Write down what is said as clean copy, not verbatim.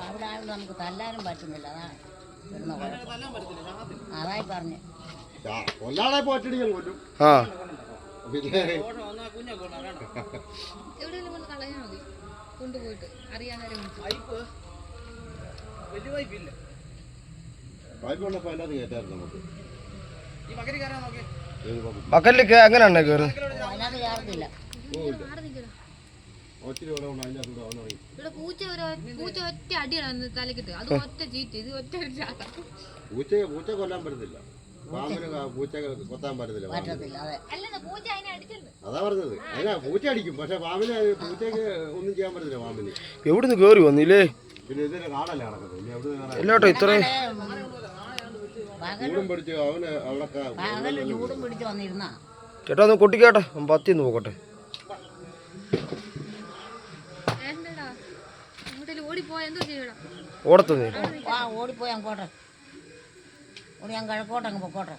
അവിടെ ആണെങ്കിൽ നമുക്ക് തല്ലാനും പറ്റുന്നില്ല. അതാണ് അതായി പറഞ്ഞു. കൊല്ലാളെ പോറ്റടി ഞാൻ കൊല്ലും. ആ കൊണ്ടുപോയിട്ട് അറിയാൻ വായ്പുള്ളപ്പോ അതിനകത്ത് കയറ്റായിരുന്നു നമുക്ക്. ബക്കറ്റിൽ എങ്ങനെയാണ് കയറുന്നത്? അതിനകത്ത് കയറത്തില്ല. ഒത്തിരി ഇവിടെ കൊണ്ട് അതിൻ്റെ അകത്ത് അവൻ ഇറങ്ങി. ഇവിടെ പൂച്ച ഒറ്റ അടിയാണ് തലക്കിട്ട്. അത് ഒറ്റ ചീറ്റ്, ഇത് ഒറ്റ പൂച്ച കൊല്ലാൻ പറ്റത്തില്ല. പാമ്പിന് പൂച്ച കൊത്താൻ പറ്റത്തില്ല. അതാ പറഞ്ഞത്. അതിനാ പൂച്ച അടിക്കും, പക്ഷെ പാമ്പിന് പൂച്ചക്ക് ഒന്നും ചെയ്യാൻ പറ്റത്തില്ല. പാമ്പിന് എവിടുന്ന് കേറി വന്നില്ലേ? പിന്നെ ഇതിന്റെ കാടല്ലേ നടക്കുന്നത്. ഇനി എവിടെ എല്ലാട്ടോ ഇത്രയും ചൂടും പിടിച്ച് അവന് അവിടെ ചൂടും പിടിച്ച് വന്നിരുന്നാ. ചേട്ടാ ഒന്ന് കൊട്ടിക്കാട്ടെ, പത്തി നോക്കട്ടെ. ഓടിപ്പോയ ഓടത്തു നീ ഓടിപ്പോയി അങ്ങോട്ടെ. ഓടി ഞാൻ കിഴക്കോട്ടെ അങ്ങ് പൊക്കോട്ടെ.